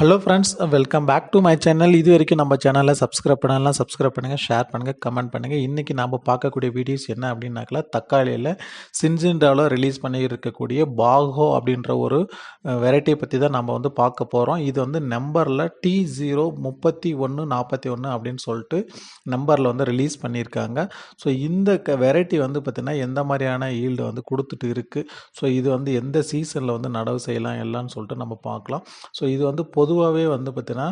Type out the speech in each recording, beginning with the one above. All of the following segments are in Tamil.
Hello friends, welcome back to my channel. இது வரைக்கும் நம்ம சேனலை சப்ஸ்கிரைப் பண்ணலாம், சப்ஸ்கிரைப் பண்ணுங்கள், ஷேர் பண்ணுங்கள், கமெண்ட் பண்ணுங்கள். இன்றைக்கி நம்ம பார்க்கக்கூடிய வீடியோஸ் என்ன அப்படின்னாக்கல, தக்காளியில் சின்சிண்டாவில் ரிலீஸ் பண்ணி இருக்கக்கூடிய பாகோ அப்படின்ற ஒரு வெரைட்டியை பற்றி தான் நம்ம வந்து பார்க்க போகிறோம். இது வந்து நம்பரில் T03141 அப்படின்னு சொல்லிட்டு நம்பரில் வந்து ரிலீஸ் பண்ணியிருக்காங்க. ஸோ இந்த வெரைட்டி வந்து பார்த்திங்கன்னா எந்த மாதிரியான ஈல்டு வந்து கொடுத்துட்டு இருக்குது, ஸோ இது வந்து எந்த சீசனில் வந்து நடவு செய்யலாம் எல்லாம்னு சொல்லிட்டு நம்ம பார்க்கலாம். ஸோ இது வந்து பொதுவாகவே வந்து பார்த்திங்கன்னா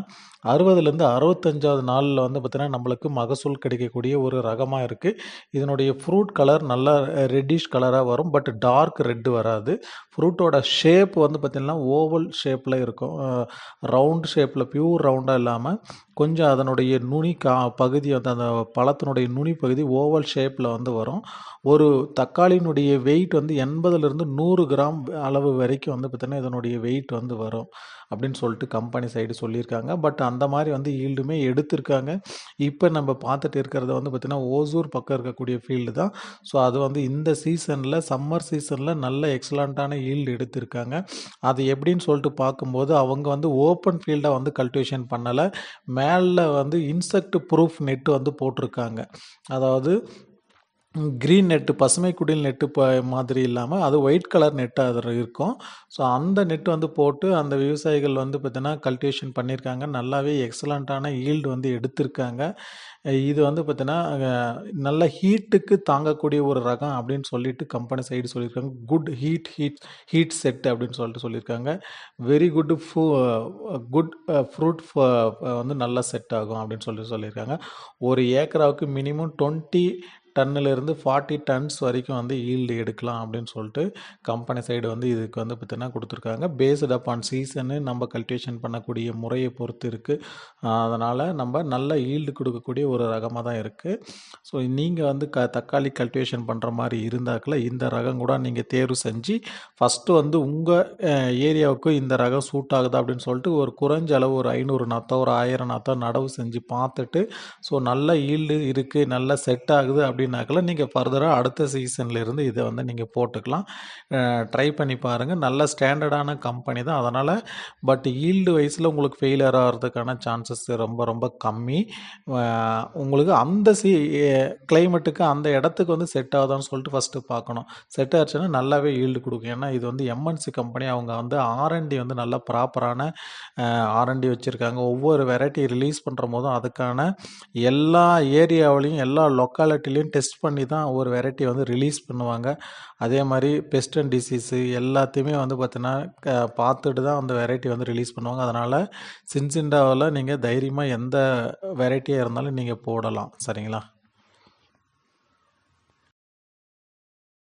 60லேருந்து 65வது நாளில் வந்து பார்த்திங்கன்னா நம்மளுக்கு மகசூல் கிடைக்கக்கூடிய ஒரு ரகமாக இருக்குது. இதனுடைய ஃப்ரூட் கலர் நல்லா ரெட்டிஷ் கலராக வரும், பட் டார்க் ரெட்டு வராது. ஃப்ரூட்டோட ஷேப் வந்து பார்த்திங்கன்னா ஓவல் ஷேப்பில் இருக்கும், ரவுண்ட் ஷேப்பில், பியூர் ரவுண்டாக இல்லாமல் கொஞ்சம் அதனுடைய நுனி பகுதி வந்து அந்த பழத்தினுடைய நுனி பகுதி ஓவல் ஷேப்பில் வந்து வரும். ஒரு தக்காளியினுடைய வெயிட் வந்து 80லேருந்து 100 கிராம் அளவு வரைக்கும் வந்து பார்த்திங்கன்னா இதனுடைய வெயிட் வந்து வரும் அப்படின்னு சொல்லிட்டு கம்பெனி சைடு சொல்லியிருக்காங்க. பட் அந்த மாதிரி வந்து ஈல்டுமே எடுத்திருக்காங்க. இப்போ நம்ம பார்த்துட்டு இருக்கிறது வந்து பார்த்திங்கன்னா ஓசூர் பக்கம் இருக்கக்கூடிய ஃபீல்டு தான். ஸோ அது வந்து இந்த சீசனில், சம்மர் சீசனில் நல்ல எக்ஸலண்ட்டான ஈல்டு எடுத்திருக்காங்க. அது எப்படின்னு சொல்லிட்டு பார்க்கும்போது அவங்க வந்து ஓப்பன் ஃபீல்டாக வந்து கல்டிவேஷன் பண்ணலை, மேலே வந்து இன்செக்ட் ப்ரூஃப் நெட்டு வந்து போட்டிருக்காங்க. அதாவது க்ரீன் நெட்டு, பசுமை குடில் நெட்டு மாதிரி இல்லாமல் அது ஒயிட் கலர் நெட்டு அதில் இருக்கும். ஸோ அந்த நெட்டு வந்து போட்டு அந்த விவசாயிகள் வந்து பார்த்திங்கன்னா கல்டிவேஷன் பண்ணியிருக்காங்க. நல்லாவே எக்ஸலண்ட்டான ஈல்டு வந்து எடுத்திருக்காங்க. இது வந்து பார்த்திங்கன்னா நல்ல ஹீட்டுக்கு தாங்கக்கூடிய ஒரு ரகம் அப்படின்னு சொல்லிட்டு கம்பெனி சைடு சொல்லியிருக்காங்க. குட் ஹீட் செட் அப்படின்னு சொல்லிட்டு சொல்லியிருக்காங்க. வெரி குட் ஃப்ரூட் வந்து நல்லா செட் ஆகும் அப்படின்னு சொல்லியிருக்காங்க. ஒரு ஏக்கராவுக்கு மினிமம் 20 டன்னிலிருந்து 40 டன்ஸ் வரைக்கும் வந்து ஈல்டு எடுக்கலாம் அப்படின்னு சொல்லிட்டு கம்பெனி சைடு வந்து இதுக்கு வந்து பார்த்திங்கன்னா கொடுத்துருக்காங்க. பேஸ்ட் அப்பான் சீசனு நம்ம கல்டிவேஷன் பண்ணக்கூடிய முறையை பொறுத்து இருக்குது. அதனால் நம்ம நல்ல ஈல்டு கொடுக்கக்கூடிய ஒரு ரகமாக தான் இருக்குது. ஸோ நீங்கள் வந்து தக்காளி கல்டிவேஷன் பண்ணுற மாதிரி இருந்தாக்கில் இந்த ரகம் கூட நீங்கள் தேர்வு செஞ்சு ஃபஸ்ட்டு வந்து உங்கள் ஏரியாவுக்கு இந்த ரகம் சூட் ஆகுதா அப்படின்னு சொல்லிட்டு ஒரு குறைஞ்ச அளவு ஒரு 500 நாற்றோ ஒரு 1000 நாற்றோ நடவு செஞ்சு பார்த்துட்டு, ஸோ நல்ல ஈல்டு இருக்குது, நல்லா செட் ஆகுது அப்படின்னாக்கல நீங்கள் ஃபர்தராக அடுத்த சீசன்லேருந்து இதை வந்து நீங்கள் போட்டுக்கலாம். ட்ரை பண்ணி பாருங்கள். நல்ல ஸ்டாண்டர்டான கம்பெனி தான். அதனால் பட் ஈல்டு வைஸில் உங்களுக்கு ஃபெயிலியர் ஆகிறதுக்கான சான்சஸ் ரொம்ப ரொம்ப கம்மி. உங்களுக்கு அந்த கிளைமேட்டுக்கு அந்த இடத்துக்கு வந்து செட் ஆகுதான்னு சொல்லிட்டு ஃபஸ்ட்டு பார்க்கணும். செட் ஆச்சுன்னா நல்லாவே ஈல்டு கொடுக்கும். ஏன்னா இது வந்து எம்என்சி கம்பெனி. அவங்க வந்து ஆர்என்டி வந்து நல்லா ப்ராப்பரான ஆர்என்டி வச்சுருக்காங்க. ஒவ்வொரு வெரைட்டி ரிலீஸ் பண்ணுற போதும் அதுக்கான எல்லா ஏரியாவிலையும் எல்லா லொக்காலிட்டிலையும் டெஸ்ட் பண்ணி தான் ஒரு வெரைட்டி வந்து ரிலீஸ் பண்ணுவாங்க. அதே மாதிரி பெஸ்ட் அண்ட் டிசீஸு எல்லாத்தையுமே வந்து பார்த்திங்கன்னா பார்த்துட்டு தான் அந்த வெரைட்டி வந்து ரிலீஸ் பண்ணுவாங்க. அதனால் சின்சிண்டாவில் நீங்கள் தைரியமாக எந்த வெரைட்டியாக இருந்தாலும் நீங்கள் போடலாம். சரிங்களா?